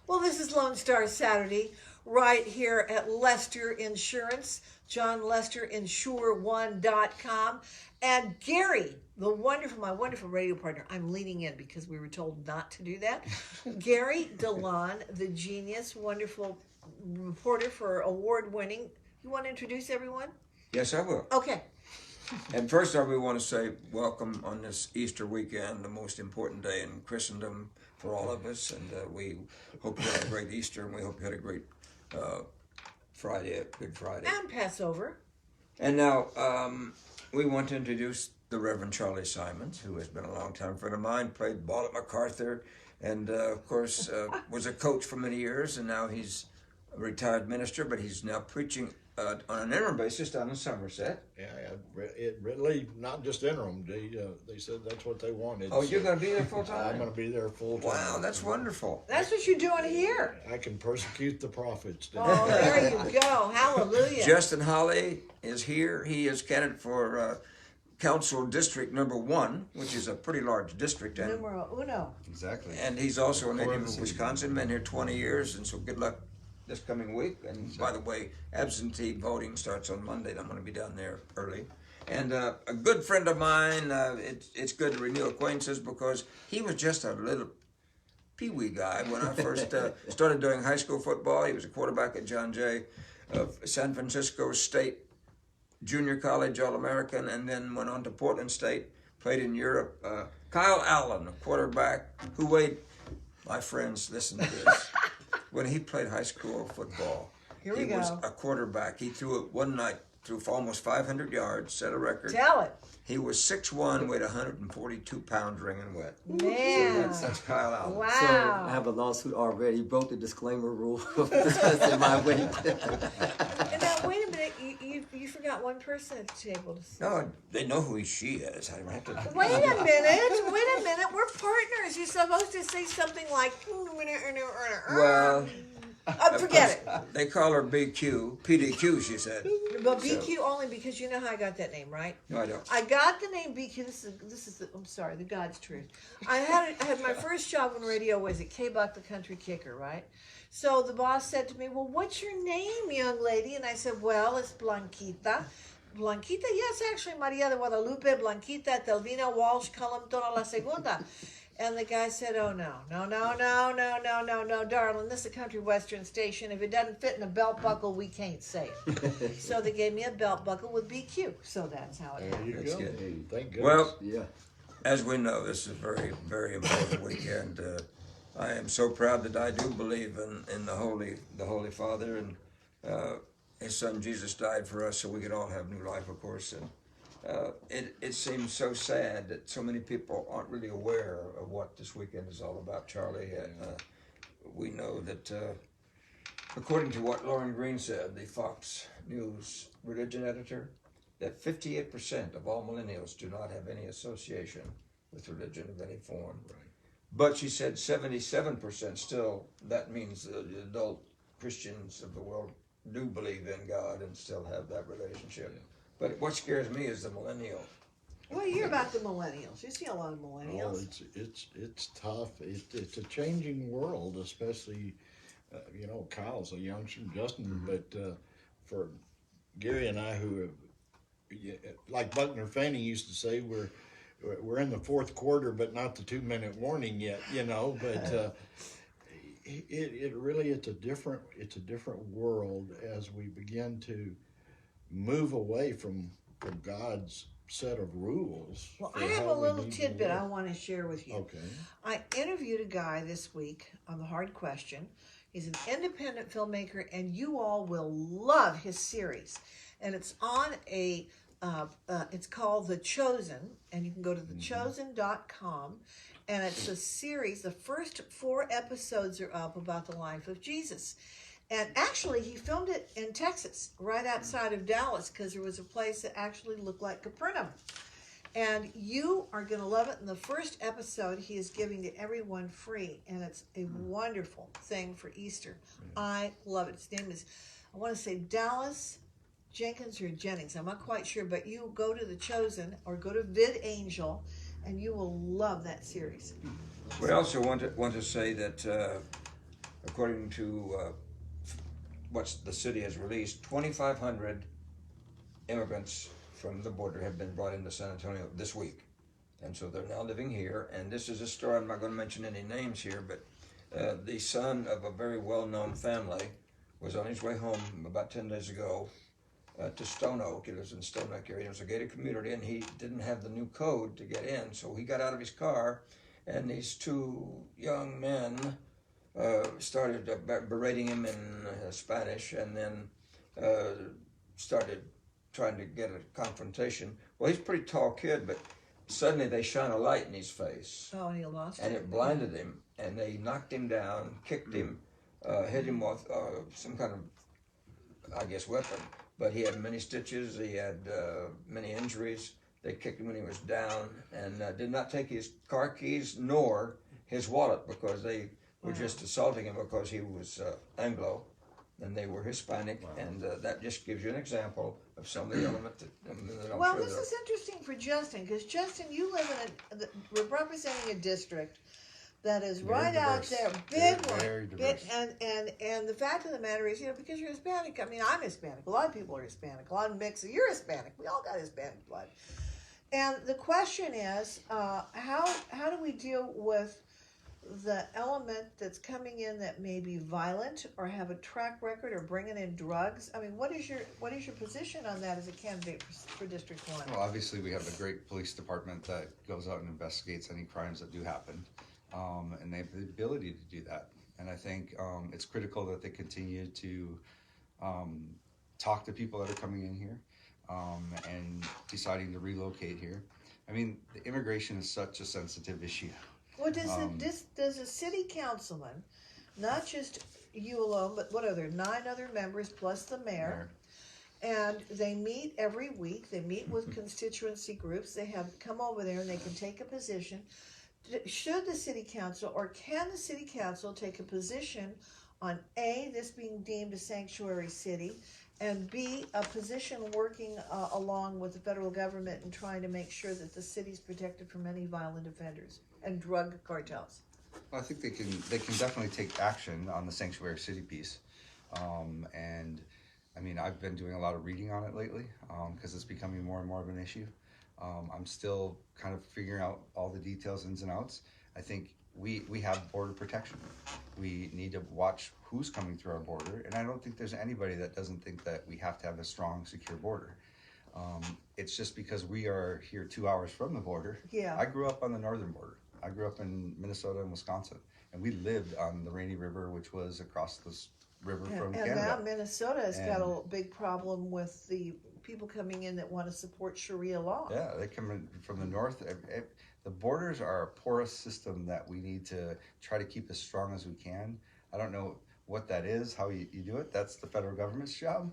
Well, this is Lone Star Saturday right here at Lester Insurance, John Lester Insure1.com. And Gary, my wonderful radio partner. I'm leaning in because we were told not to do that. Gary DeLon, the genius, wonderful reporter for award winning. You want to introduce everyone? Yes, I will. Okay. And first off, we want to say welcome on this Easter weekend, the most important day in Christendom for all of us. And we hope you had a great Easter, and we hope you had a great Friday, Good Friday. And Passover. And now we want to introduce the Reverend Charlie Simons, who has been a long-time friend of mine, played ball at MacArthur, and of course was a coach for many years, and now he's a retired minister, but he's now preaching on an interim basis down in Somerset. Yeah, it really not just interim. They said that's what they wanted. Oh, you're going to be there full I'm time? going to be there full time. Wow, that's wonderful. That's what you're doing here. I can persecute the prophets. Oh, there you go. Hallelujah. Justin Holly is here. He is candidate for Council District Number 1, which is a pretty large district. Numero uno. Exactly. And he's also a native of Wisconsin, been here 20 years, and so good luck this coming week. And by the way, absentee voting starts on Monday, and I'm going to be down there early. And a good friend of mine, it's good to renew acquaintances because he was just a little pee-wee guy when I first started doing high school football. He was a quarterback at John Jay of San Francisco State Junior College All-American, and then went on to Portland State, played in Europe. Kyle Allen, a quarterback who weighed, my friends, listen to this. When he played high school football, he was a quarterback. He threw it one night, threw for almost 500 yards, set a record. Tell it. He was 6'1", weighed 142 pounds, wringing wet. Man. That's Kyle Allen. Wow. So I have a lawsuit already. Broke the disclaimer rule of discussing my weight. And now, wait a minute. You forgot one person at the table to say. No, they know who she is. I don't have to. Wait a minute. We're partners. You're supposed to say something like, Well, forget it. they call her BQ, PDQ, she said. But BQ only because you know how I got that name, right? No, I don't. I got the name BQ. This is I'm sorry, the God's truth. I had my first job on radio was at K-Buck, the Country Kicker, right? So the boss said to me, "Well, what's your name, young lady?" And I said, "Well, it's Blanquita." Blanquita, yes, actually, Maria de Guadalupe, Blanquita, Telvina Walsh, Calamtona La Segunda. And the guy said, "Oh, no, darling, this is a country western station. If it doesn't fit in a belt buckle, we can't say it." So they gave me a belt buckle with BQ. So that's how it There happened. you That's go. good. Thank goodness. Well, Yeah. as we know, this is a very, very important weekend. I am so proud that I do believe in the Holy Father, and His Son Jesus died for us so we could all have new life, of course. And it seems so sad that so many people aren't really aware of what this weekend is all about, Charlie. We know that, according to what Lauren Green said, the Fox News religion editor, that 58% of all millennials do not have any association with religion of any form. Right. But she said 77% still, that means the adult Christians of the world do believe in God and still have that relationship. Yeah. But what scares me is the millennial. Well, you hear about the millennials. You see a lot of Oh, millennials. it's tough. It's a changing world, especially Kyle's a youngster, Justin, but for Gary and I, who like Buckner Fanning used to say, we're in the fourth quarter, but not the 2-minute warning yet. But it really it's a different world as we begin to move away from God's set of rules. Well, for I have how a we little need to tidbit I live. want to share with you. Okay. I interviewed a guy this week on The Hard Question. He's an independent filmmaker, and you all will love his series. And it's on it's called The Chosen, and you can go to thechosen.com. And it's a series. The first 4 episodes are up about the life of Jesus. And actually, he filmed it in Texas, right outside of Dallas, because there was a place that actually looked like Capernaum. And you are going to love it. In the first episode, he is giving to everyone free, and it's a wonderful thing for Easter. I love it. His name is, I want to say Dallas Jenkins or Jennings. I'm not quite sure, but you go to The Chosen or go to VidAngel, and you will love that series. We also want to say that according to what the city has released, 2,500 immigrants from the border have been brought into San Antonio this week. And so they're now living here. And this is a story, I'm not going to mention any names here, but the son of a very well-known family was on his way home about 10 days ago to Stone Oak. He lives in Stone Oak area. It was a gated community, and he didn't have the new code to get in. So he got out of his car, and these two young men started berating him in Spanish, and then started trying to get a confrontation. Well, he's a pretty tall kid, but suddenly they shine a light in his face. Oh, and he lost and it blinded him, and they knocked him down, kicked him, hit him with some kind of, I guess, weapon. But he had many stitches, he had many injuries. They kicked him when he was down, and did not take his car keys nor his wallet, because they were just assaulting him because he was Anglo, and they were Hispanic. And that just gives you an example of some of the element that Well, this is interesting for Justin, because Justin, you live in we're representing a district that is right out there, big one, Very big, diverse. and the fact of the matter is, because you're Hispanic. I mean, I'm Hispanic. A lot of people are Hispanic. A lot of mix. You're Hispanic. We all got Hispanic blood. And the question is, how do we deal with the element that's coming in that may be violent or have a track record or bringing in drugs? I mean, what is your position on that as a candidate for District 1? Well, obviously, we have a great police department that goes out and investigates any crimes that do happen, and they have the ability to do that. And I think it's critical that they continue to talk to people that are coming in here and deciding to relocate here. I mean, the immigration is such a sensitive issue. Well, does a city councilman, not just you alone, but what are there, 9 other members plus the mayor, and they meet every week, they meet with constituency groups, they have come over there and they can take a position. Should the city council, or can the city council take a position on A, this being deemed a sanctuary city, and B, a position working along with the federal government and trying to make sure that the city's protected from any violent offenders and drug cartels? Well, I think they can definitely take action on the sanctuary city piece, and I mean, I've been doing a lot of reading on it lately because it's becoming more and more of an issue. I'm still kind of figuring out all the details, ins and outs. I think we have border protection. We need to watch who's coming through our border, and I don't think there's anybody that doesn't think that we have to have a strong, secure border. It's just because we are here 2 hours from the border. Yeah. I grew up on the northern border. I grew up in Minnesota and Wisconsin, and we lived on the Rainy River, which was across this river from And Canada. now Minnesota has got And- a big problem with the people coming in that want to support Sharia law. Yeah, they come in from the north. The borders are a porous system that we need to try to keep as strong as we can. I don't know what that is, how you do it. That's the federal government's job.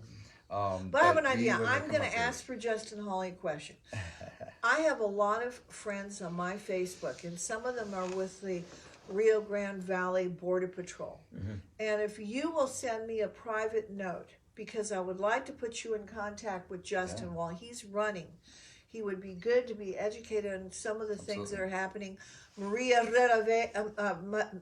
But I have an we, idea. when they I'm come going up to here- ask for Justin Hawley a question. I have a lot of friends on my Facebook, and some of them are with the Rio Grande Valley Border Patrol. And if you will send me a private note, because I would like to put you in contact with Justin while he's running. He would be good to be educated on some of the things that are happening. Maria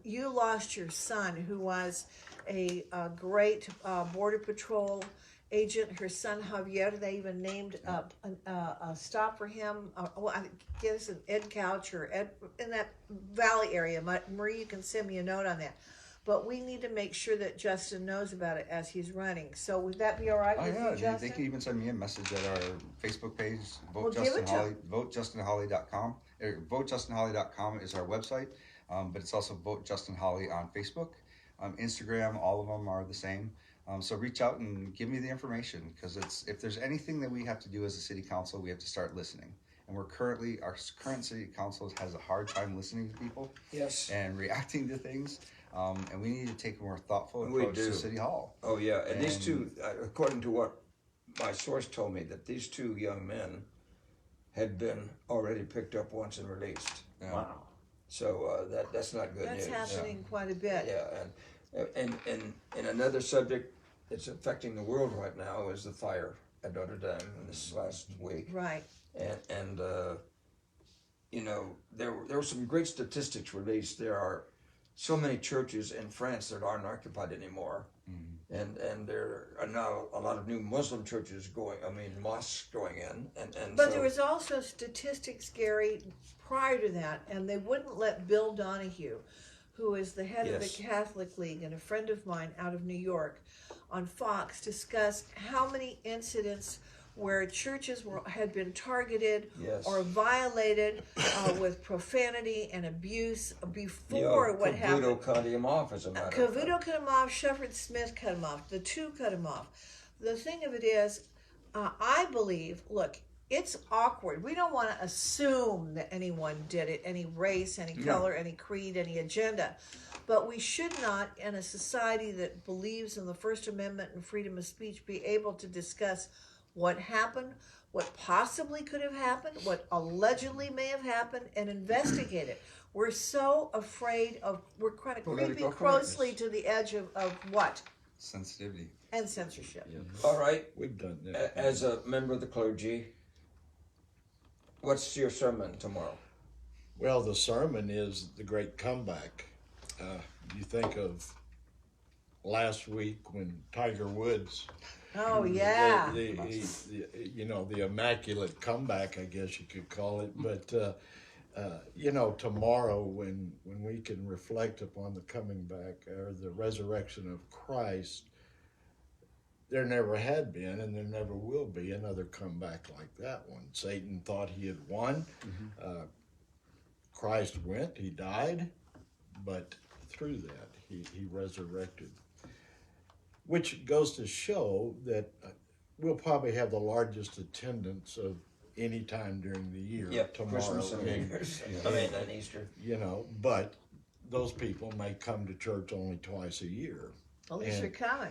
you lost your son, who was a great Border Patrol agent. Her son Javier, they even named a stop for him. I guess an Ed Couch or Ed in that valley area. Marie, you can send me a note on that. But we need to make sure that Justin knows about it as he's running. So would that be all right Oh with yeah, you, Justin? they can even send me a message at our Facebook page, Well, give it to 'em. VoteJustinHolly.com. VoteJustinHolly.com is our website, but it's also Vote Justin Hawley on Facebook, Instagram. All of them are the same. So reach out and give me the information, because if there's anything that we have to do as a city council, we have to start listening. And our current city council has a hard time listening to people Yes. and reacting to things. And we need to take a more thoughtful We approach do. to City Hall. Oh yeah, and these two, according to what my source told me, that these two young men had been already picked up once and released. Yeah. Wow. So that's not good That's news. happening quite a bit. Yeah, and another subject that's affecting the world right now is the fire at Notre Dame this last week. Right. And you know, there were some great statistics released. There are so many churches in France that aren't occupied anymore. And there are now a lot of new Muslim churches mosques going in. But so, there was also statistics, Gary, prior to that, and they wouldn't let Bill Donahue, who is the head of the Yes. Catholic League and a friend of mine out of New York, on Fox discuss how many incidents where churches had been targeted Yes. or violated with profanity and abuse before what happened. Cavuto cut him off, as a matter of fact. Cavuto cut him off, Shepard Smith cut him off, the two cut him off. The thing of it is, I believe, look, it's awkward. We don't want to assume that anyone did it, any race, any color, any creed, any agenda. But we should not, in a society that believes in the First Amendment and freedom of speech, be able to discuss what happened, what possibly could have happened, what allegedly may have happened, and investigate it. We're so afraid of, we're kind of creeping Political closely correctness. to the edge of what? Sensitivity. And censorship. All right. We've done that. As a member of the clergy, what's your sermon tomorrow? Well, the sermon is the great comeback. You think of last week when Tiger Woods, Oh, yeah. the immaculate comeback, I guess you could call it. But tomorrow when we can reflect upon the coming back or the resurrection of Christ, there never had been and there never will be another comeback like that one. Satan thought he had won. Christ went, he died, but through that he resurrected. Which goes to show that we'll probably have the largest attendance of any time during the year. Tomorrow, Christmas and New Year's. And Easter. But those people may come to church only twice a year. At least you're coming.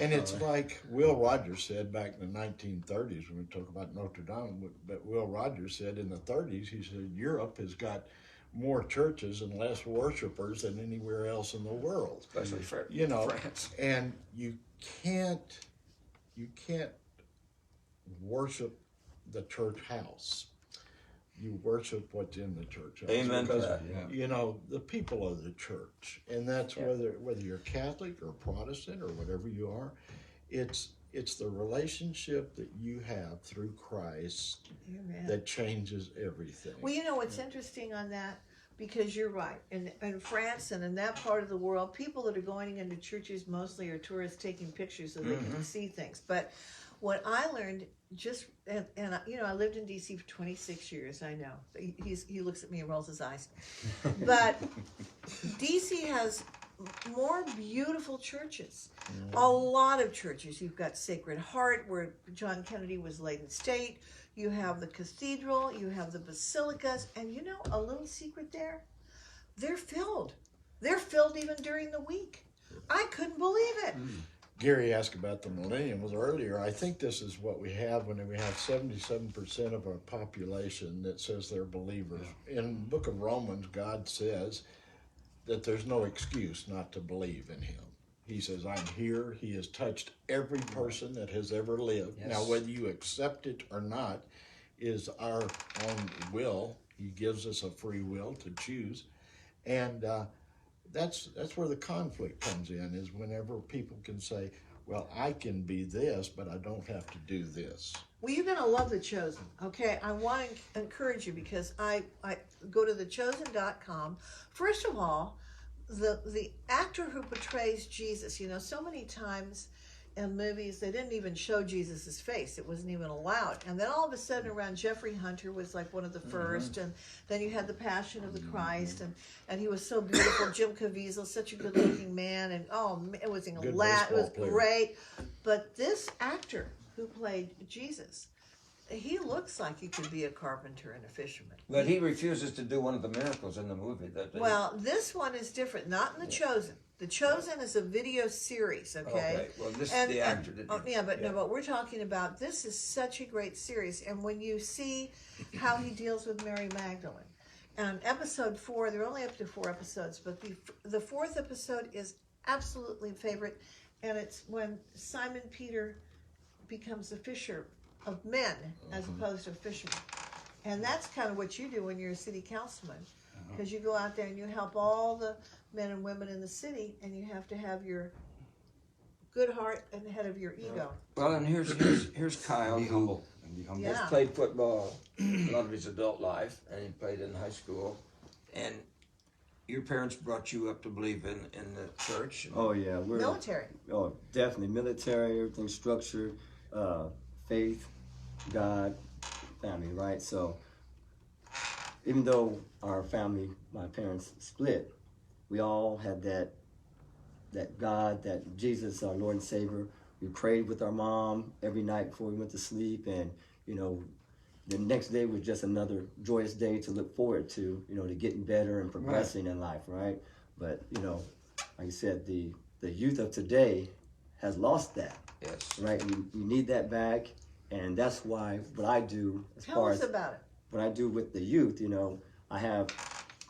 And it's like Will Rogers said back in the 1930s when we talk about Notre Dame, but Will Rogers said in the 30s, he said, Europe has got more churches and less worshipers than anywhere else in the world. Especially for France. And you can't worship the church house. You worship what's in the church house. Amen to Because, that. the people of the church, and that's whether you're Catholic or Protestant or whatever you are, it's the relationship that you have through Christ Amen. that changes everything. Well, you know what's interesting on that? Because you're right. In France and in that part of the world, people that are going into churches mostly are tourists taking pictures so they can see things. But what I learned I lived in D.C. for 26 years. I know. He looks at me and rolls his eyes. But D.C. has more beautiful churches. A lot of churches. You've got Sacred Heart, where John Kennedy was laid in state. You have the cathedral. You have the basilicas. And a little secret there? They're filled. They're filled even during the week. I couldn't believe it. Gary asked about the millennials earlier. I think this is what we have when we have 77% of our population that says they're believers. In the book of Romans, God says that there's no excuse not to believe in him. He says, I'm here. He has touched every person that has ever lived. Yes. Now, whether you accept it or not is our own will. He gives us a free will to choose. And that's where the conflict comes in, is whenever people can say, well, I can be this, but I don't have to do this. Well, you're going to love The Chosen, okay? I want to encourage you because I go to thechosen.com. First of all, the actor who portrays Jesus, so many times in movies they didn't even show Jesus' face. It wasn't even allowed. And then all of a sudden around Jeffrey Hunter was like one of the first, and then you had the Passion of the Christ, and he was so beautiful. Jim Caviezel, such a good-looking man, and it was Good it was baseball player. great. But this actor who played Jesus, he looks like he could be a carpenter and a fisherman. But he refuses to do one of the miracles in the movie. Well, this one is different. Not in The Chosen. The Chosen is a video series, okay? Well, this is the actor that did. No, but we're talking about, this is such a great series. And when you see how he deals with Mary Magdalene, and episode 4, they're only up to 4 episodes, but the 4th episode is absolutely favorite, and it's when Simon Peter becomes a fisher of men as opposed to a fisherman. And that's kind of what you do when you're a city councilman. because you go out there and you help all the men and women in the city, and you have to have your good heart ahead of your ego. Well, and here's Kyle, Be who humble and be humble. Yeah. has played football a lot of his adult life, and he played in high school. And your parents brought you up to believe in the church. Oh yeah, we're Military. Oh, definitely military. Everything structured, faith, God, family. Right. So even though our family, my parents split, we all had that God, that Jesus, our Lord and Savior. We prayed with our mom every night before we went to sleep, and the next day was just another joyous day to look forward to, to getting better and progressing in life, right? But like you said, the youth of today has lost that, Yes. right? We need that back, and that's why what I do as Tell far us as about it. what I do with the youth, I have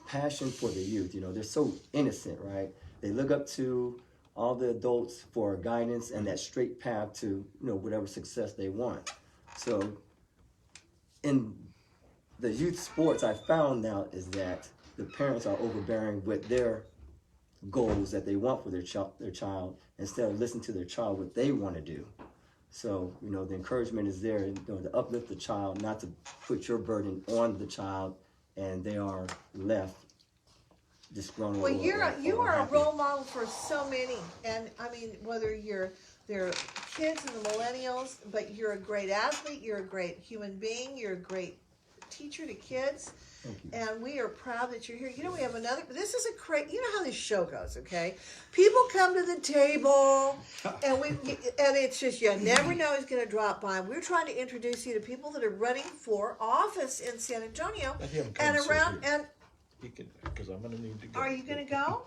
passion for the youth. They're so innocent, right? They look up to all the adults for guidance and that straight path to, whatever success they want. So in the youth sports, I found out is that the parents are overbearing with their goals that they want for their child instead of listening to their child what they want to do. So, the encouragement is there, to uplift the child, not to put your burden on the child, and they are left disgruntled. Well, or you are a unhappy. role model for so many, and I mean, whether they're kids and the millennials, but you're a great athlete, you're a great human being, you're a great teacher to kids, and we are proud that you're here. We have another. This is a great. You know how this show goes, okay? People come to the table, and it's just you never know who's going to drop by. We're trying to introduce you to people that are running for office in San Antonio Let him come and sit around here. and. He can, because I'm going to need to go. Are you going to go?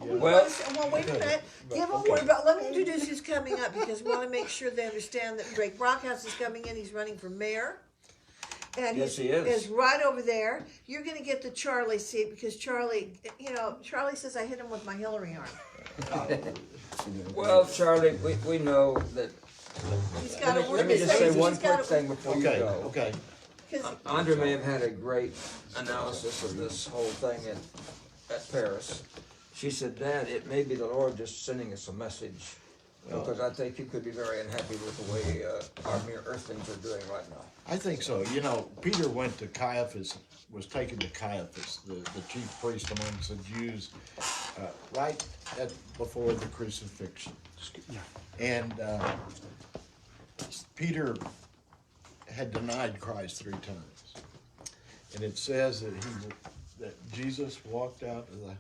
Yeah. Well- Well, wait a minute. Give a word, but let me introduce who's coming up because we want to make sure they understand that Drake Brockhouse is coming in. He's running for mayor. And Yes, he is. right over there. You're going to get the Charlie seat because Charlie says I hit him with my Hillary arm. Well, Charlie, we know that. He's got a word Let me to just say. say one He's got quick a- thing before you Okay, go. okay. 'cause- Andrea may have had a great analysis of this whole thing at Paris. She said, Dad, it may be the Lord just sending us a message. Because I think you could be very unhappy with the way our mere earthlings are doing right now. I think so. Peter went to Caiaphas, was taken to Caiaphas, the chief priest amongst the Jews, right before the crucifixion. And Peter had denied Christ 3 times. And it says that Jesus walked out of the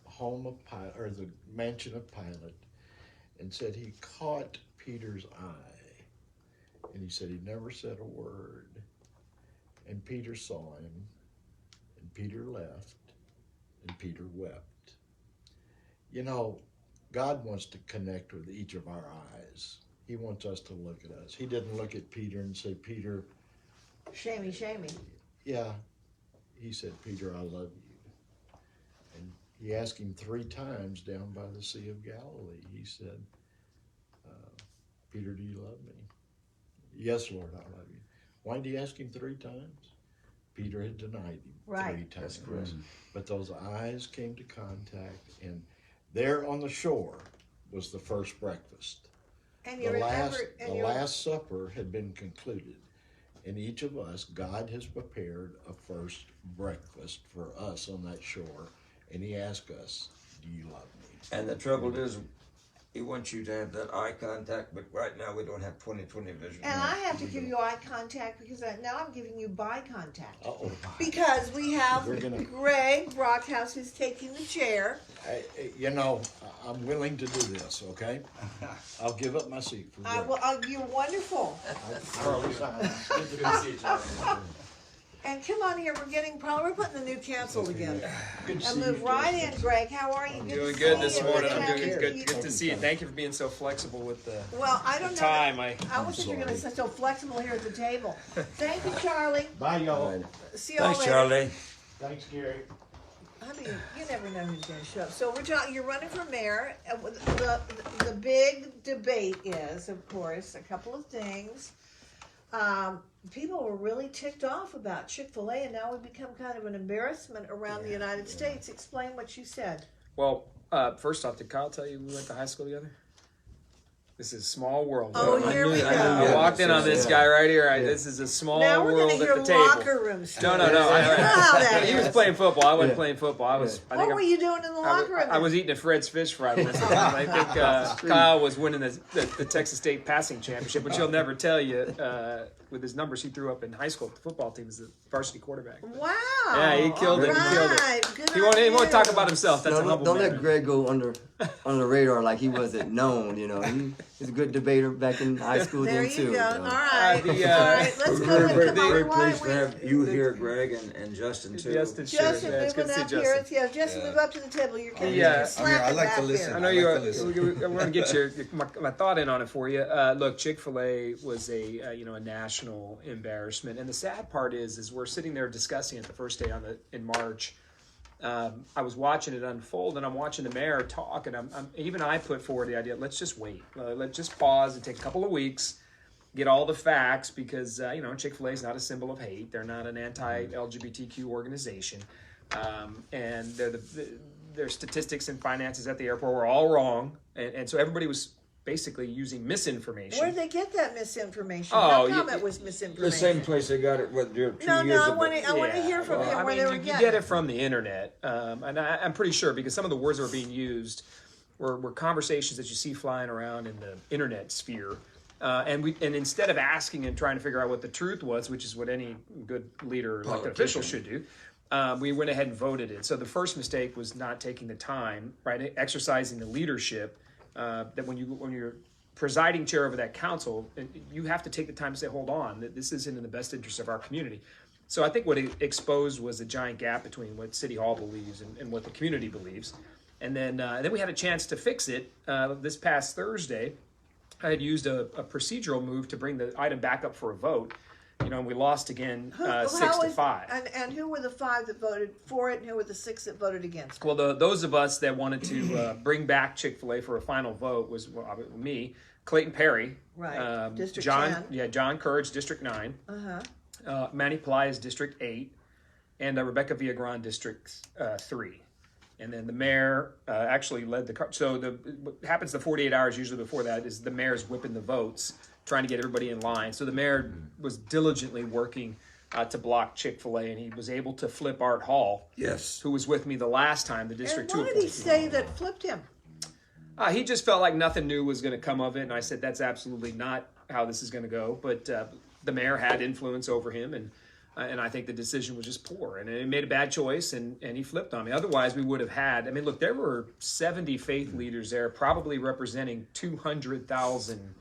home of Pilate, or the mansion of Pilate, and said he caught Peter's eye. And he said he never said a word. And Peter saw him, and Peter left, and Peter wept. God wants to connect with each of our eyes. He wants us to look at us. He didn't look at Peter and say, Peter, Shamey. yeah. He said, Peter, I love you. And he asked him 3 times down by the Sea of Galilee. He said, Peter, do you love me? Yes, Lord, I love you. Why did he ask him 3 times? Peter had denied him 3 Right. times. That's correct. But those eyes came to contact, and there on the shore was the first breakfast. And you The remember, last supper had been concluded. And each of us, God has prepared a first breakfast for us on that shore. And he asked us, do you love me? And the trouble is, he wants you to have that eye contact, but right now we don't have 20/20 vision. and I have to give you eye contact because now I'm giving you bi contact. Uh-oh. Because we have We're gonna- Greg Brockhouse who's taking the chair. I'm willing to do this, okay? I'll give up my seat for Greg. You're wonderful. And come on here, we're putting the new council together. Good to And see move you, right Justin. in, Greg. How are you? Doing to good see this you. morning. Good I'm to doing have good. you. Good to see you. Thank you for being so flexible with the Well, I don't know. time. I wasn't sure you're going to be so flexible here at the table. Thank you, Charlie. Bye, y'all. Right. See y'all Thanks, later. Charlie. Thanks, Gary. I mean, you never know who's going to show up. So we're talking. You're running for mayor. The big debate is, of course, a couple of things. people were really ticked off about Chick-fil-A, and now we've become kind of an embarrassment around the United States. Explain what you said. Well, first off, did Kyle tell you we went to high school together? This is a small world. Oh, I here we go. I walked in on this guy right here. This is a small Now we're world going to at hear the table. locker room stories. No. You know how that He was is. playing football. I wasn't playing football. I was. I think What were you doing in the locker room? I was eating a Fred's fish fry. I think Kyle was winning the Texas State passing championship, which he'll never tell you. With his numbers he threw up in high school, the football team as the varsity quarterback. Wow. Yeah, he killed it. He killed it. Alright, good He on won't you. talk about himself. That's a No, humble don't man. let Greg go under the radar like he wasn't known. You know, he's a good debater back in high school There then you too. go. you All know. right. The, All right. Let's go We're to very, come on. very Why pleased to have you here, Greg, and Justin too. Justin, sure. Justin, Yeah, it's good moving to see up here. Justin. Yeah, Justin, move up to the table. You're kidding. Yeah. You're slapping like to back listen. there. I know I you like are. to listen. I'm going to get my thought in on it for you. Look, Chick-fil-A was a national embarrassment, and the sad part is we're sitting there discussing it the first day in March. I was watching it unfold, and I'm watching the mayor talk, and even I put forward the idea: let's just wait, let's just pause and take a couple of weeks, get all the facts, because Chick-fil-A is not a symbol of hate. They're not an anti-LGBTQ organization, and their statistics and finances at the airport were all wrong, and so everybody was basically using misinformation. Where did they get that misinformation? Oh, How come you- it was misinformation? The same place they got it with your 2 No, years I ago. want to hear from well, him I where mean, they were you getting get it from the internet, and I'm pretty sure because some of the words that were being used were conversations that you see flying around in the internet sphere, and instead of asking and trying to figure out what the truth was, which is what any good leader or elected official should do, we went ahead and voted it. So the first mistake was not taking the time, right, exercising the leadership that when you're presiding chair over that council, you have to take the time to say, hold on, that this isn't in the best interest of our community. So I think what it exposed was a giant gap between what City Hall believes and what the community believes. And then we had a chance to fix it this past Thursday. I had used a procedural move to bring the item back up for a vote. And we lost again 6-5. And who were the 5 that voted for it, and who were the 6 that voted against it? Well, those of us that wanted to bring back Chick-fil-A for a final vote was me, Clayton Perry, Right. District John, 10. yeah, John Courage, District 9, Manny Pelias, District 8, and Rebecca Villagran, District 3. And then the mayor actually led the. So what happens the 48 hours usually before that is the mayor's whipping the votes, trying to get everybody in line. So the mayor was diligently working to block Chick-fil-A, and he was able to flip Art Hall, Yes. who was with me the last time, the District And 2 what did he appointee. say that flipped him? He just felt like nothing new was going to come of it, and I said that's absolutely not how this is going to go. But the mayor had influence over him, and I think the decision was just poor, and he made a bad choice, and he flipped on me. Otherwise, we would have had. I mean, look, there were 70 faith leaders there, probably representing 200,000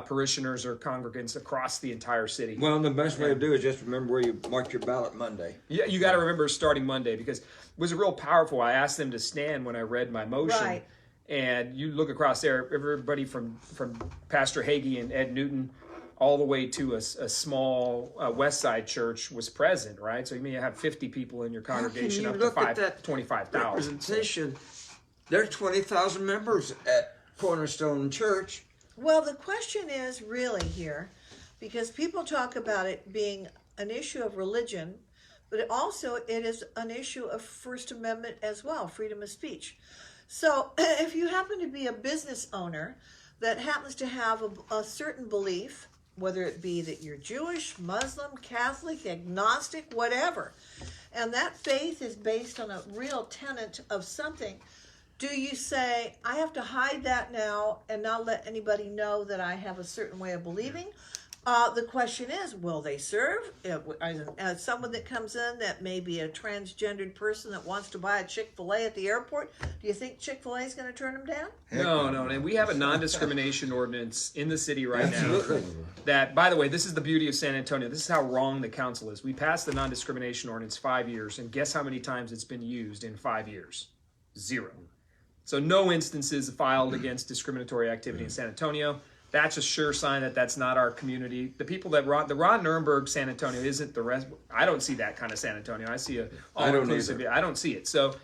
parishioners or congregants across the entire city. Well, the best way to do is just remember where you marked your ballot Monday. Yeah, you got to remember starting Monday because it was real powerful. I asked them to stand when I read my motion. Right. And you look across there, everybody from Pastor Hagee and Ed Newton all the way to a small West Side church was present, right? So you may have 50 people in your congregation you up to look at that 25,000. Representation. There are 20,000 members at Cornerstone Church. Well, the question is really here, because people talk about it being an issue of religion, but it is an issue of First Amendment as well, freedom of speech. So if you happen to be a business owner that happens to have a certain belief, whether it be that you're Jewish, Muslim, Catholic, agnostic, whatever, and that faith is based on a real tenet of something, do you say, I have to hide that now and not let anybody know that I have a certain way of believing? The question is, will they serve? As someone that comes in that may be a transgendered person that wants to buy a Chick-fil-A at the airport, do you think Chick-fil-A is going to turn them down? No. And we have a non-discrimination ordinance in the city right Absolutely. now. That, by the way, this is the beauty of San Antonio. This is how wrong the council is. We passed the non-discrimination ordinance 5 years, and guess how many times it's been used in 5 years? 0. So no instances filed against discriminatory activity in San Antonio. That's a sure sign that that's not our community. The people that the Ron Nirenberg San Antonio isn't the rest. I don't see that kind of San Antonio. I see a all-inclusive. I don't see it. So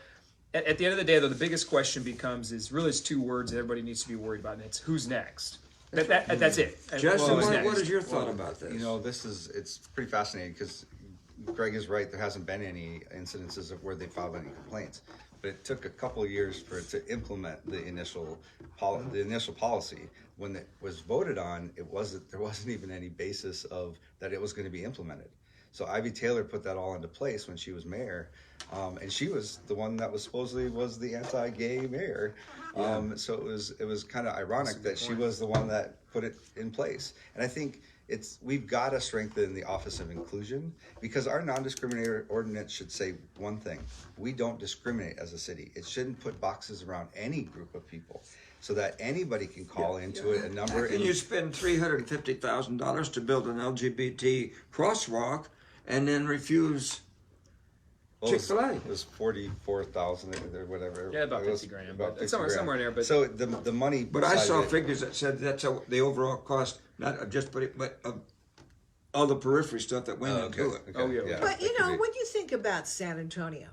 at the end of the day, though, the biggest question becomes is really it's 2 words that everybody needs to be worried about, and it's who's next. That's it. Justin, What's what next? is your thought about this? You know, it's pretty fascinating because Greg is right. There hasn't been any incidences of where they filed any complaints, but it took a couple of years for it to implement the initial policy. When it was voted on, there wasn't even any basis of that it was going to be implemented. So Ivy Taylor put that all into place when she was mayor, and she was the one that was supposedly was the anti-gay mayor. So it was kind of ironic that she was the one that put it in place. And I think we've got to strengthen the Office of Inclusion, because our non-discriminatory ordinance should say one thing: we don't discriminate as a city. It shouldn't put boxes around any group of people, so that anybody can call into it a number. How can you spend $350,000 to build an LGBT crosswalk and then refuse Chick-fil-A? It was 44,000 or whatever. Yeah, about It was 50 grand, about but 50 somewhere in there. But so the money. But I side saw of it- figures that said that's the overall cost, not of just put it, but of all the periphery stuff that went into it. Oh, yeah. But that you could know, be. when you think about San Antonio,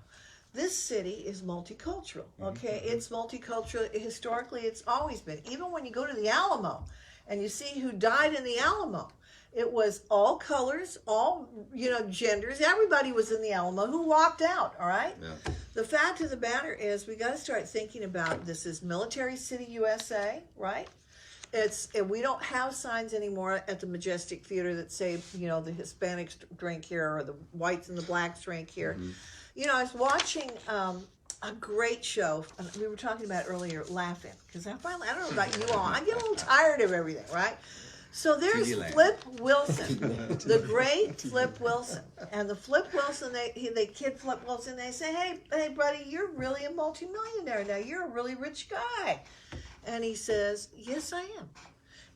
this city is multicultural. Okay, it's multicultural. Historically, it's always been. Even when you go to the Alamo, and you see who died in the Alamo, it was all colors, all genders. Everybody was in the Alamo who walked out. All right. Yeah. The fact of the matter is, we got to start thinking about this is Military City, USA, right? We don't have signs anymore at the Majestic Theater that say, the Hispanics drink here or the whites and the blacks drink here. I was watching a great show. We were talking about it earlier, laughing, because I don't know about you all, I get a little tired of everything, right? So there's TV land. Flip Wilson, the great Flip Wilson, and the Flip Wilson, they kid Flip Wilson. They say, hey, buddy, you're really a multimillionaire now. You're a really rich guy, and he says, yes, I am.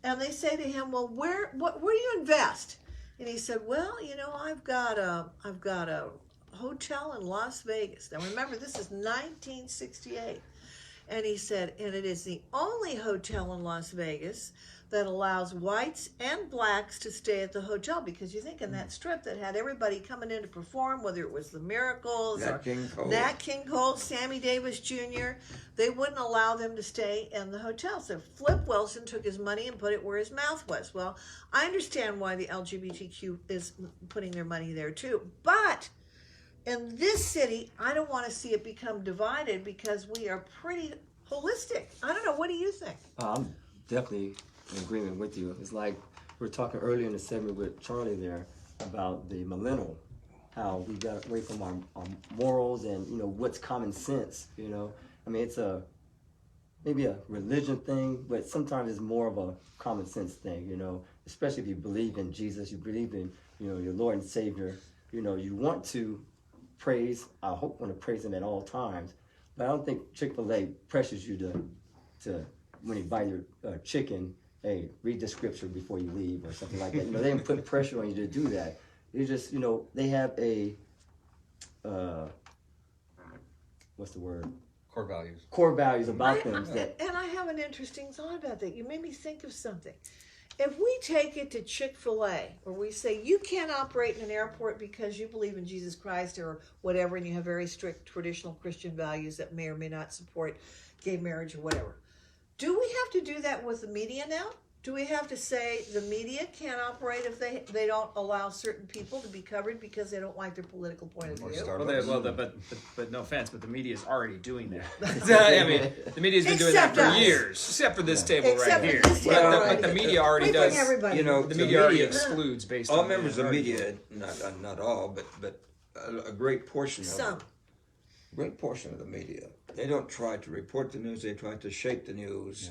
And they say to him, well, where do you invest? And he said, well, I've got a hotel in Las Vegas. Now remember, this is 1968. And he said, and it is the only hotel in Las Vegas that allows whites and blacks to stay at the hotel, because you think in that strip that had everybody coming in to perform, whether it was the Miracles Nat or King Cole. Nat King Cole, Sammy Davis Jr., they wouldn't allow them to stay in the hotel. So Flip Wilson took his money and put it where his mouth was. Well, I understand why the LGBTQ is putting their money there too, but in this city, I don't want to see it become divided, because we are pretty holistic. I don't know. What do you think? I'm definitely in agreement with you. It's like we were talking earlier in the segment with Charlie there about the millennial, how we got away from our morals and what's common sense. I mean, it's maybe a religion thing, but sometimes it's more of a common sense thing. Especially if you believe in Jesus, you believe in your Lord and Savior. You want to praise. I want to praise Him at all times, but I don't think Chick-fil-A pressures you to when you buy your chicken, hey, read the scripture before you leave or something like that. They didn't put pressure on you to do that. It's just, they have a, what's the word? Core values. Core values about them. And I have an interesting thought about that. You made me think of something. If we take it to Chick-fil-A, where we say you can't operate in an airport because you believe in Jesus Christ or whatever, and you have very strict traditional Christian values that may or may not support gay marriage or whatever, do we have to do that with the media now? Do we have to say the media can't operate if they don't allow certain people to be covered because they don't like their political point of Or view? Starbucks. but no offense, but the media is already doing that. I mean, the media's been doing that Except for us. years, except for this table Except right for here. this table But right the here. media already We does. bring everybody. The media already excludes based all on members of the already- media, not all, but a great portion of Some. them. Great portion of the media. They don't try to report the news. They try to shape the news,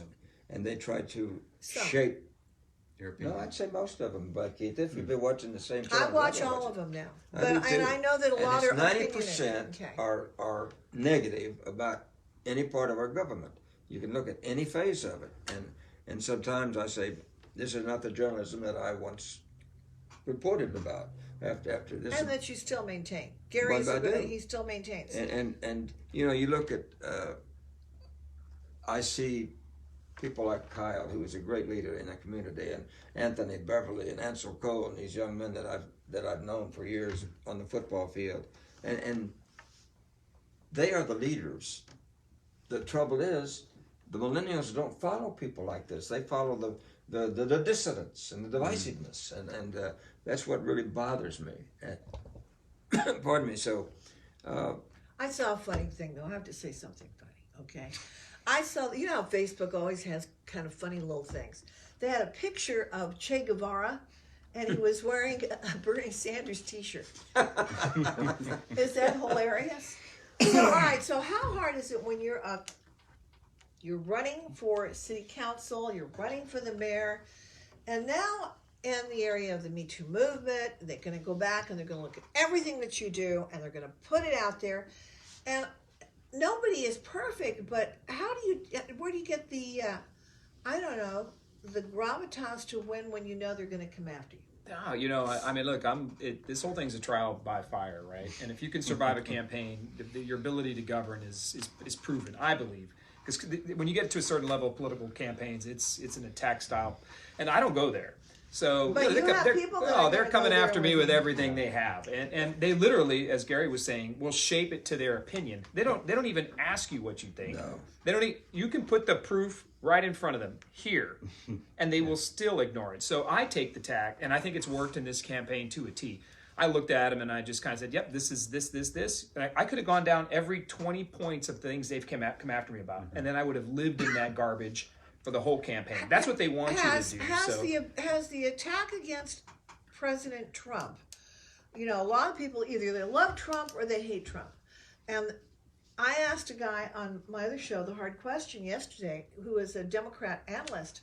and they try to Some. shape. Your opinion. No, I'd say most of them. But Keith, if you've been watching the same, I channels watch I've been all of watching. them now, I do but too. and I know that a lot and are it's 90% opinionated. Okay. are negative about any part of our government. You can look at any phase of it, and sometimes I say this is not the journalism that I once reported about. After this, And that you still maintain. Gary's But I do. he still maintains. and you look at I see people like Kyle, who is a great leader in the community, and Anthony Beverly and Ansel Cole, and these young men that I've known for years on the football field, and they are the leaders. The trouble is, the millennials don't follow people like this. They follow the dissidence and the divisiveness, and that's what really bothers me. Pardon me. So, I saw a funny thing though. I have to say something funny, okay? I saw, you know how Facebook always has kind of funny little things. They had a picture of Che Guevara, and he was wearing a Bernie Sanders t-shirt. Is that hilarious? So, all right, so how hard is it when you're running for city council, you're running for the mayor, and now in the area of the Me Too movement, they're going to go back and they're going to look at everything that you do and they're going to put it out there. And nobody is perfect, but where do you get the, I don't know, the gravitas to win when you know they're going to come after you? No, I mean, look, this whole thing's a trial by fire, right? And if you can survive a campaign, your ability to govern is proven, I believe. Because when you get to a certain level of political campaigns, it's an attack style, and I don't go there. So But you have people that are they're gonna coming go there after me with with you. everything they have, and they literally, as Gary was saying, will shape it to their opinion. They don't even ask you what you think. No. They don't. You can put the proof right in front of them here, and they will still ignore it. So I take the tack, and I think it's worked in this campaign to a T. I looked at them and I just kind of said, "Yep, this is this." And I could have gone down every 20 points of things they've come after me about, and then I would have lived in that garbage for the whole campaign. That's what they want you to do. Has the attack against President Trump, a lot of people either they love Trump or they hate Trump. And I asked a guy on my other show, The Hard Question, yesterday, who is a Democrat analyst.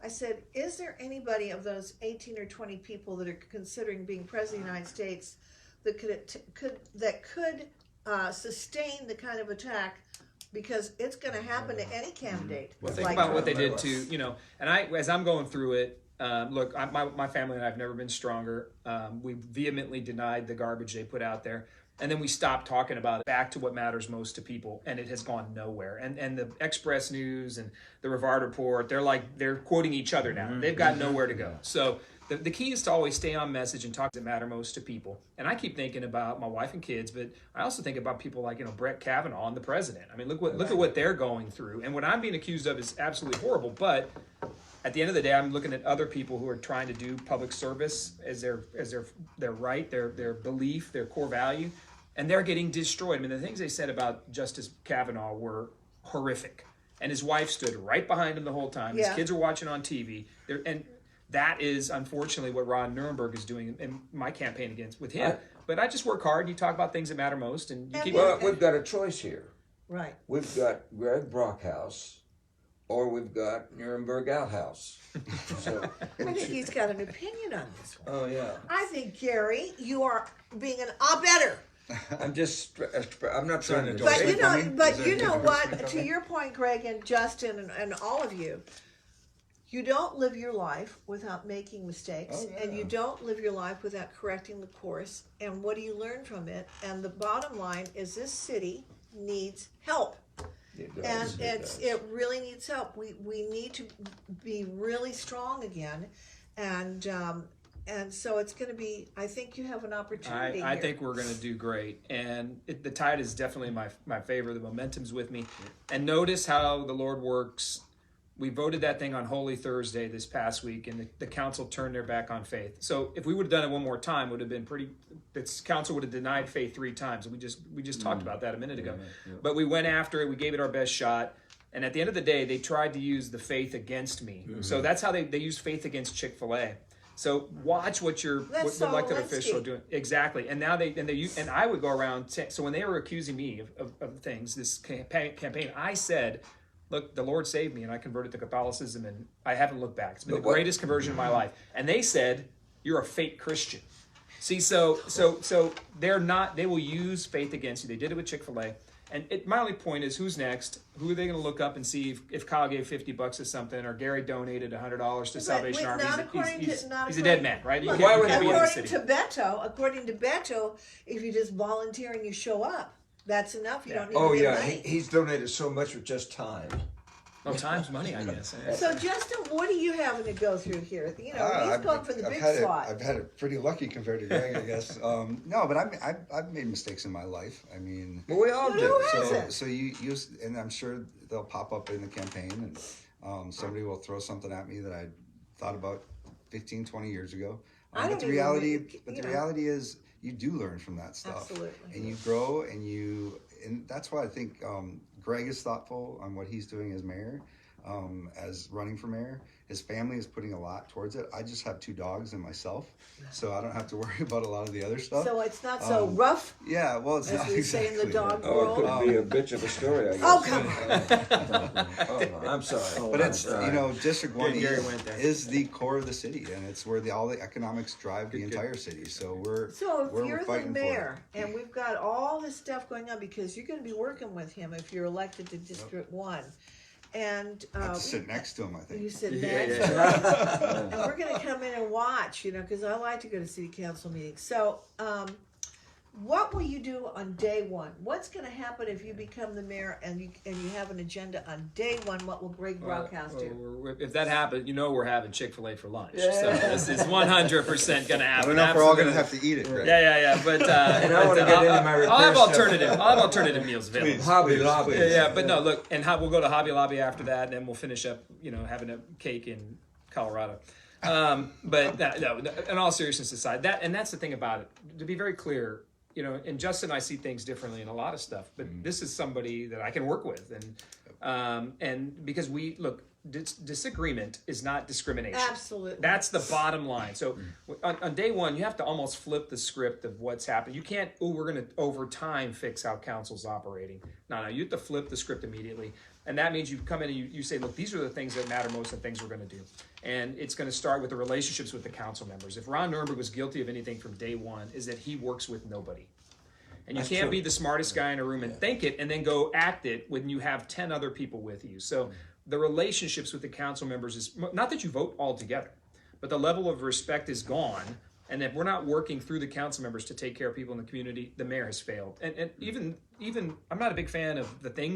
I said, is there anybody of those 18 or 20 people that are considering being president of the United States that could sustain the kind of attack? Because it's going to happen to any candidate. Well, think like about what they Trump. did to, and as I'm going through it, look, my family and I have never been stronger. We vehemently denied the garbage they put out there. And then we stopped talking about it, back to what matters most to people, and it has gone nowhere. And the Express News and the Rivard Report, they're quoting each other now. They've got nowhere to go. So the key is to always stay on message and talk that matter most to people. And I keep thinking about my wife and kids, but I also think about people like Brett Kavanaugh and the president. I mean, look at what they're going through, and what I'm being accused of is absolutely horrible. But at the end of the day, I'm looking at other people who are trying to do public service as their right, their belief, their core value, and they're getting destroyed. I mean, the things they said about Justice Kavanaugh were horrific, and his wife stood right behind him the whole time. His kids are watching on TV, and that is unfortunately what Ron Nuremberg is doing in my campaign with him. But I just work hard. You talk about things that matter most, and you keep. Well, we've got a choice here. Right. We've got Greg Brockhouse, or we've got Nuremberg Outhouse. So, I think he's got an opinion on this one. oh yeah, I think, Gary, you are being an abettor. I'm not trying to. But But coming? you know what? To your point, Greg and Justin and all of you, you don't live your life without making mistakes, and you don't live your life without correcting the course. And what do you learn from it? And the bottom line is, this city needs help. And it really needs help. We need to be really strong again, and so it's going to be. I think you have an opportunity. I here. think we're going to do great, and the tide is definitely my favor. The momentum's with me, and notice how the Lord works. We voted that thing on Holy Thursday this past week, and the council turned their back on faith. So if we would have done it one more time, it would have been pretty. This council would have denied faith 3 times. We just talked about that a minute ago. But we went after it. We gave it our best shot. And at the end of the day, they tried to use the faith against me. So that's how they used faith against Chick-fil-A. So watch what your elected official are doing. Exactly. And now and I would go around. So when they were accusing me of things, this campaign, I said, look, the Lord saved me, and I converted to Catholicism, and I haven't looked back. It's been the greatest conversion of my life. And they said, you're a fake Christian. See, so they're not. They will use faith against you. They did it with Chick-fil-A. And my only point is, who's next? Who are they going to look up and see if Kyle gave $50 to something, or Gary donated $100 to Salvation Army? He's a dead man, right? Look, You can't be in the according city. to Beto, if you just volunteer and you show up, that's enough. You don't need Oh to give yeah, money. he's donated so much with just time. Oh, time's money, I guess. So, Justin, what are you having to go through here? He's going for the big slot. I've had it pretty lucky compared to Greg, I guess. No, but I've made mistakes in my life. I mean, Well, we all Who do. hasn't? so you use, and I'm sure they'll pop up in the campaign, and somebody will throw something at me that I thought about 15, 20 years ago. I But don't the even reality, think, but you the know. reality is, you do learn from that stuff, Absolutely. and you grow, and that's why I think Greg is thoughtful on what he's doing as mayor, as running for mayor. His family is putting a lot towards it. I just have 2 dogs and myself, so I don't have to worry about a lot of the other stuff. So it's not so rough, Yeah, well, it's as not we say in the exactly dog that. Oh, it world. could be a bitch of a story, I guess. Oh, come on. Oh, I'm sorry. But it's, I'm you know, District 1 Gary went there. is the core of the city, and it's where all the economics drive the entire city. So So we're if you're the fighting for it. mayor, and we've got all this stuff going on, because you're gonna be working with him if you're elected to District 1. And, I have to sit next to him, I you think. sit Yeah, next yeah, to him. And we're gonna come in and watch, you know, because I like to go to city council meetings. So, what will you do on day 1? What's gonna happen if you become the mayor and you have an agenda on day 1? What will Greg Brockhouse do? If that happens, we're having Chick-fil-A for lunch. So this is 100% going to I happen. don't know if we're all going to Absolutely. have to eat it, Greg. Yeah. But And I wanna get into my I'll have repair stuff. alternative meals available. Hobby Lobby. Yeah, but no, look, and we'll go to Hobby Lobby after that, and then we'll finish up, having a cake in Colorado. But no, in all seriousness aside, that's the thing about it. To be very clear, and Justin and I see things differently in a lot of stuff, but this is somebody that I can work with, and because disagreement is not discrimination. Absolutely. That's the bottom line. So on day 1, you have to almost flip the script of what's happened. You can't, we're going to over time fix how council's operating. No, you have to flip the script immediately. And that means you come in and you say, look, these are the things that matter most, the things we're going to do. And it's going to start with the relationships with the council members. If Ron Nuremberg was guilty of anything from day 1, is that he works with nobody. And you can't be the smartest guy in a room and think it and then go act it when you have 10 other people with you. So the relationships with the council members is not that you vote all together, but the level of respect is gone. And if we're not working through the council members to take care of people in the community, the mayor has failed. And even I'm not a big fan of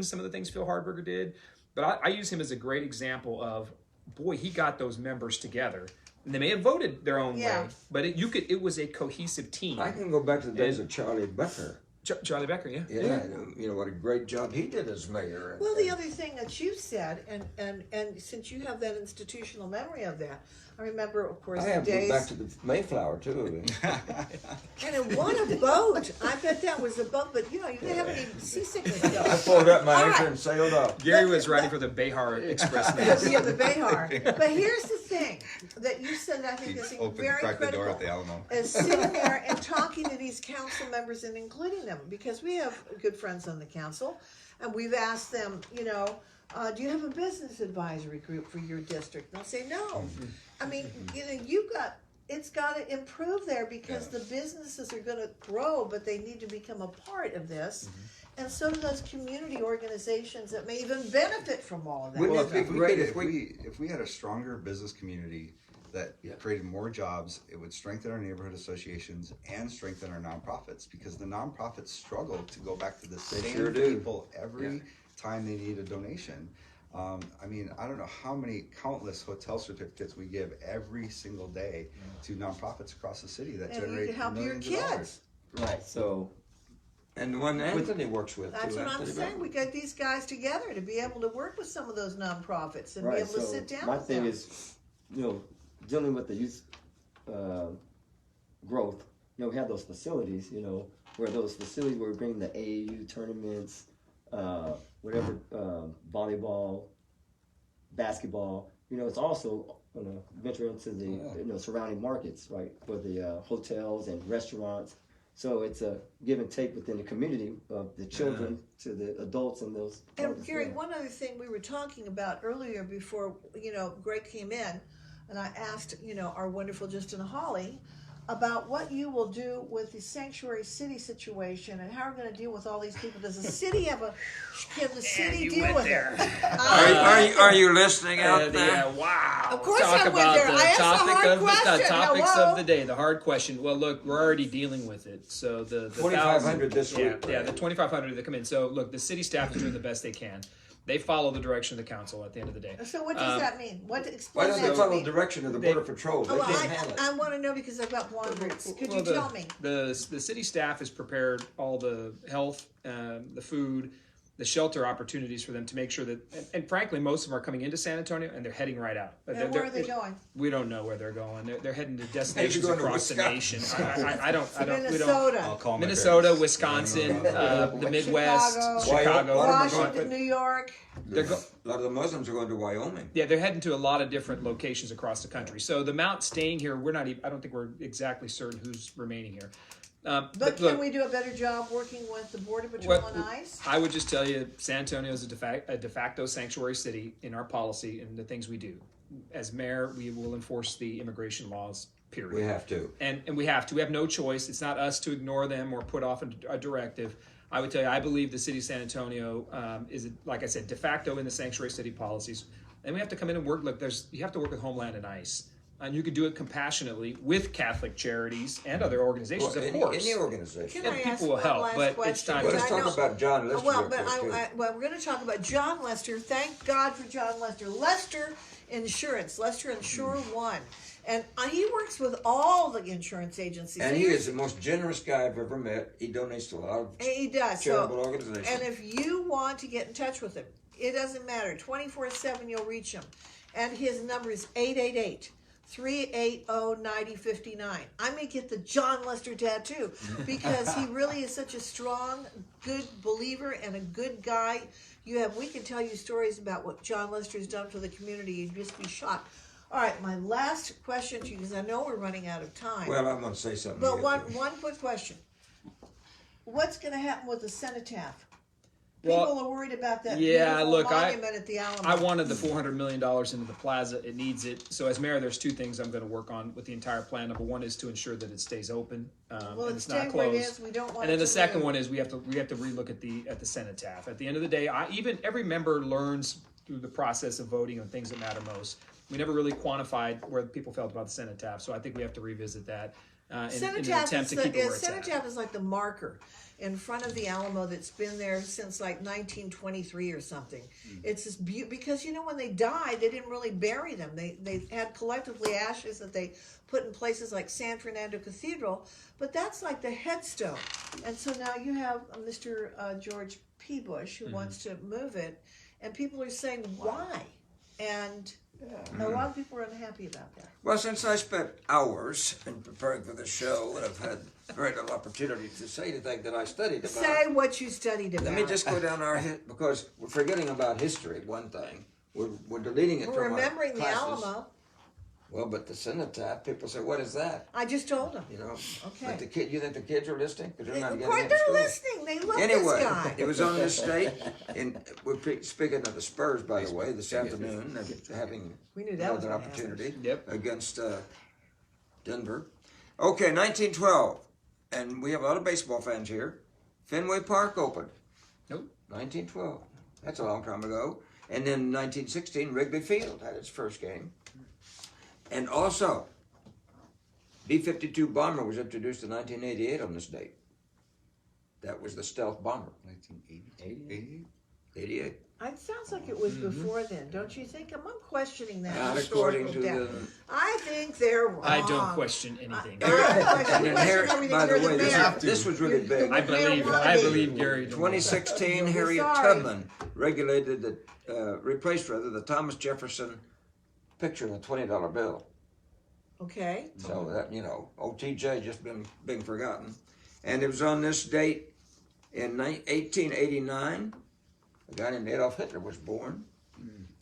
some of the things Phil Hardberger did, but I use him as a great example of, boy, he got those members together. And they may have voted their own way, but it was a cohesive team. I can go back to the days of Charlie Becker. Charlie Becker, yeah. Yeah, you know what a great job he did as mayor. Well, the other thing that you said, and since you have that institutional memory of that, I remember, of course, I the have to go days. back to the Mayflower too. And it won a boat. I bet that was a boat, but you didn't have any seasickness. I pulled up my All anchor right. and sailed off. Gary was riding for the Behar Express. Yeah, the Behar. But here's the thing that you said that I think is very Crack the door critical. at the Alamo. Is sitting there and talking to these council members and including them, because we have good friends on the council, and we've asked them, do you have a business advisory group for your district? And they'll say no. I mean, it's got to improve there, because the businesses are going to grow, but they need to become a part of this. And so do those community organizations that may even benefit from all of that. Wouldn't stuff. it be great if If we had a stronger business community that created more jobs, it would strengthen our neighborhood associations and strengthen our nonprofits, because the nonprofits struggle to go back to the same sure do. people every time they need a donation. I mean, I don't know how many countless hotel certificates we give every single day to nonprofits across the city that And you generate can help your millions of dollars. kids. Right. So And the one Anthony works with. That's too, what I'm Anthony saying. Becker. We got these guys together to be able to work with some of those nonprofits and be right. able to So sit down my with thing them. is, dealing with the youth growth. We have those facilities. Where those facilities where we bring the AAU tournaments, whatever, volleyball, basketball. It's also venture into the surrounding markets, right, for the hotels and restaurants. So it's a give and take within the community of the children to the adults and those. And parties, Gary, yeah. one other thing we were talking about earlier before, Greg came in, and I asked, our wonderful Justin Hawley about what you will do with the sanctuary city situation and how we're going to deal with all these people. Does the city can the city deal with it? Are you listening out there? Yeah, wow. Of course Talk I went about there. the I asked a topic hard of the question. topics Hello? of the day, the hard question. Well, look, we're already dealing with it. So the 2,500 this yeah, week, Yeah, right? the 2,500 that come in. So look, the city staff is doing the best they can. They follow the direction of the council at the end of the day. So what does that mean? Why Explain don't that they to follow me. the direction of the Border Patrol? They Oh, well, can't handle it. I want to know because I've got wanderings. Could Well, you tell me? The city staff has prepared all the health, the food. the shelter opportunities for them to make sure that, and frankly, most of them are coming into San Antonio and they're heading right out. And where are they going? We don't know where they're going. They're heading to destinations going to across the nation. Wisconsin. I don't. We don't. Minnesota, I'll call my Minnesota, parents. Wisconsin, the Midwest, Chicago. Chicago. Washington, New York. They're A lot of the Muslims are going to Wyoming. Yeah, they're heading to a lot of different locations across the country. So the amount staying here, we're not even, I don't think we're exactly certain who's remaining here. But look, can we do a better job working with the Border Patrol What- and ICE? I would just tell you, San Antonio is a de facto sanctuary city in our policy and the things we do. As mayor, we will enforce the immigration laws, period. We have to. And we have to. We have no choice. It's not us to ignore them or put off a directive. I would tell you, I believe the city of San Antonio is, like I said, de facto in the sanctuary city policies. And we have to come in and work. Look, you have to work with Homeland and ICE. And you can do it compassionately with Catholic charities and other organizations, Well, of course. any organization. Can I people ask will one help, last but it's question? time Well, to- let's I talk know- about John Lester. Well, real but quick, too. well, we're going to talk about John Lester. Thank God for John Lester. Lester Insurance. Lester Insure One. And he works with all the insurance agencies. And So he you're- is the most generous guy I've ever met. He donates to a lot of He does. charitable So, organizations. and if you want to get in touch with him, it doesn't matter. 24/7, you'll reach him. And his number is 888-380-9059. I may get the John Lester tattoo because he really is such a strong, good believer and a good guy. We can tell you stories about what John Lester's done for the community. You'd just be shocked. All right, my last question to you, because I know we're running out of time. Well, I'm going to say something. But here, one too. quick question. What's going to happen with the cenotaph? Well, People are worried about that yeah, beautiful look, monument at the Alamo. I wanted the $400 million into the plaza. It needs it. So as mayor, there's two things I'm going to work on with the entire plan. Number one is to ensure that it stays open Well, and it's it's not staying where it closed. is. We don't want And then it the to second move. one is we have to relook at the cenotaph. At the end of the day, every member learns through the process of voting on things that matter most. We never really quantified where people felt about the cenotaph, so I think we have to revisit that in an Cenotaph attempt to keep it where it's at. Cenotaph is like the marker in front of the Alamo that's been there since like 1923 or something. It's this because when they died, they didn't really bury them. They had collectively ashes that they put in places like San Fernando Cathedral, but that's like the headstone. And so now you have Mr. George P. Bush who wants to move it, and people are saying why, and a lot of people are unhappy about that. Well, since I spent hours in preparing for the show and I've had very little opportunity to say anything that I studied about. Say what you studied about. Let me just go down our because we're forgetting about history. One thing we're deleting it We're from remembering our the classes. Alamo. Well, but the cenotaph, people say, "What is that?" I just told them. You know. Okay. But you think the kids are listening? Because they're not Of getting course, it in they're school. listening. They love Anyway, this guy. it was on this date, and we're speaking of the Spurs, by the way, this afternoon, they're having We knew that was another gonna opportunity Yep. against Denver. Okay, 1912, and we have a lot of baseball fans here. Fenway Park opened, Nope. 1912. That's a long time ago. And then 1916, Wrigley Field had its first game. And also, B-52 bomber was introduced in 1988 on this date. That was the stealth bomber. 1988? 88. It sounds like it was before then, don't you think? I'm questioning that. Not historical according to data. the. I think they're wrong. I don't question anything. I question And Harry, everything. by the You're way, mayor. this was really big. I believe Gary. 2016, Harriet sorry. Tubman replaced the Thomas Jefferson picture in the $20 bill. Okay. So that, OTJ just been forgotten. And it was on this date in 1889, a guy named Adolf Hitler was born.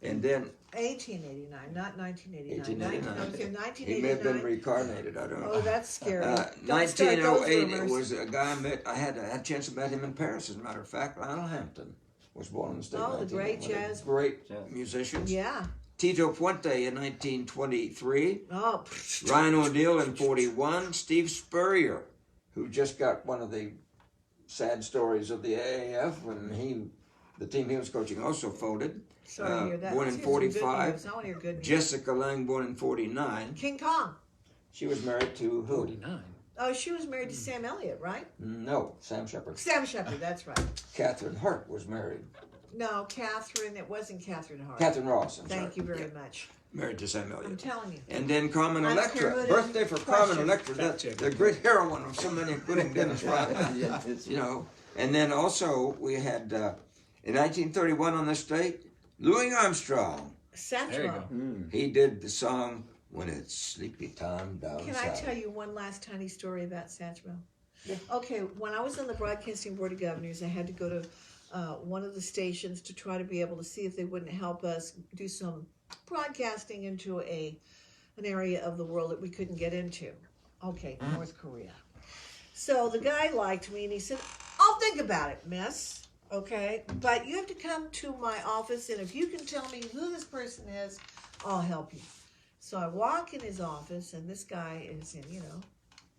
And then 1889, not 1989. 1889. Okay, He may have been 1989. reincarnated, I don't know. Oh, that's scary. Don't start those 1908, it rumors. was a guy I had a chance to meet him in Paris, as a matter of fact. Lionel Hampton was born in the state. Oh, the of great 1908. jazz- Great musicians. Yeah. Tito Puente in 1923. Oh, Ryan O'Neal in 41. Steve Spurrier, who just got one of the sad stories of the AAF when the team he was coaching also folded. sorry to hear that. Born Let's in hear some good 45. news. I want to hear good news. Jessica Lang, born in 49. King Kong. She was married to who? 49. Oh, she was married to Sam Elliott, right? No, Sam Shepard. Sam Shepard, that's right. Catherine Hart was married. No, Catherine, it wasn't Catherine Hart. Catherine Ross, I'm Thank sorry. you very Yeah, much. married to Sam Elliott. I'm telling you. And then Carmen I don't care Electra, who it is. birthday for Carmen Question. Electra, Fact check. the great heroine of so many, including Dennis Rodman. And then also we had In 1931 on this date, Louis Armstrong. Satchmo. He did the song "When It's Sleepy Time Down Can South." I tell you one last tiny story about Satchmo? Okay, when I was on the Broadcasting Board of Governors, I had to go to one of the stations to try to be able to see if they wouldn't help us do some broadcasting into an area of the world that we couldn't get into. Okay, North Korea. So the guy liked me and he said, "I'll think about it, miss. Okay, but you have to come to my office, and if you can tell me who this person is, I'll help you." So I walk in his office, and this guy is in,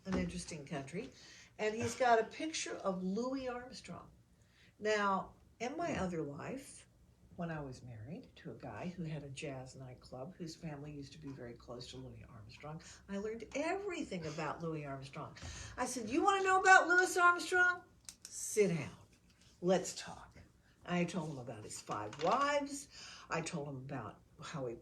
an interesting country, and he's got a picture of Louis Armstrong. Now, in my other life, when I was married to a guy who had a jazz nightclub, whose family used to be very close to Louis Armstrong, I learned everything about Louis Armstrong. I said, "You want to know about Louis Armstrong? Sit down. Let's talk." I told him about his 5 wives. I told him about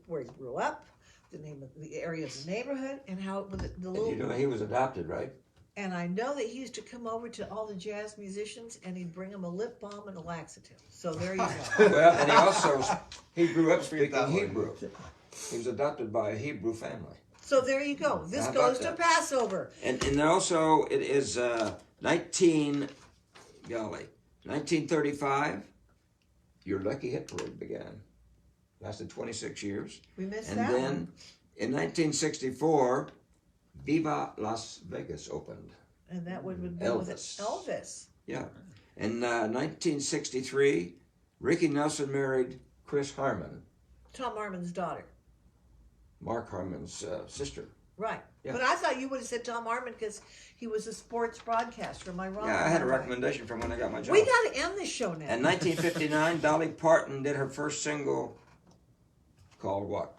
where he grew up, the name of the area of the neighborhood, and how the little. You know, he was adopted, right? And I know that he used to come over to all the jazz musicians, and he'd bring them a lip balm and a laxative. So there you go. Well, and he grew up Forget that speaking one. Hebrew. He was adopted by a Hebrew family. So there you go. This How about goes to that? Passover. And also it is 1935, your Lucky Hit Parade began. Lasted 26 years. We missed And that then one. in 1964, Viva Las Vegas opened. And that would have been with Elvis. Elvis. Yeah. In 1963, Ricky Nelson married Chris Harmon, Tom Harmon's daughter. Mark Harmon's sister. Right. Yeah. But I thought you would have said Tom Harmon because he was a sports broadcaster. Am I wrong? Yeah, I had a Am I right? recommendation from when I got my job. We got to end this show now. In 1959, Dolly Parton did her first single called what?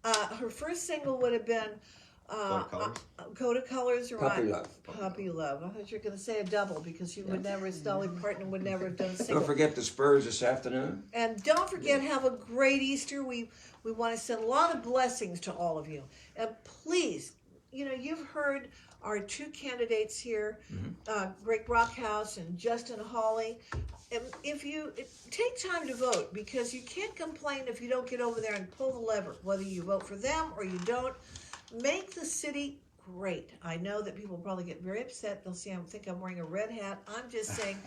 Her first single would have been Colors? Coat of Colors, right? Puppy Love. Puppy Love. I thought you were going to say a double because you would never, Dolly Parton would never have done a single. Don't forget the Spurs this afternoon. And don't forget, have a great Easter. We want to send a lot of blessings to all of you. And please, you've heard our 2 candidates here, Greg Brockhouse and Justin Hawley. And take time to vote, because you can't complain if you don't get over there and pull the lever, whether you vote for them or you don't. Make the city great. I know that people probably get very upset. They'll think I'm wearing a red hat. I'm just saying,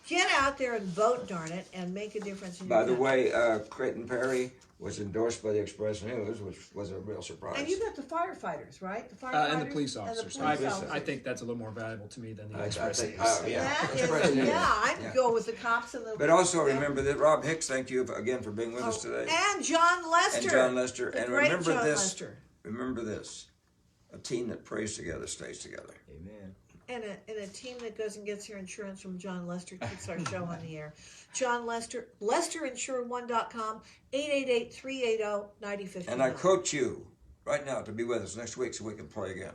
get out there and vote, darn it, and make a difference in your By the country. way, Creighton Perry was endorsed by the Express News, which was a real surprise. And you got the firefighters, right? The firefighters And the police and the officers. police I officers. think that's a little more valuable to me than the I Express think, News. yeah, That Express is, News. I'd Yeah. go with the cops and the. But also remember that Rob Hicks, thank you again for being with us today. And John Lester. And John Lester. The And great remember John this. Lester. Remember this. A team that prays together stays together. Amen. And a team that goes and gets your insurance from John Lester keeps our show on the air. John Lester, LesterInsure1.com, 888-380-9050. And I quote you right now to be with us next week so we can play again.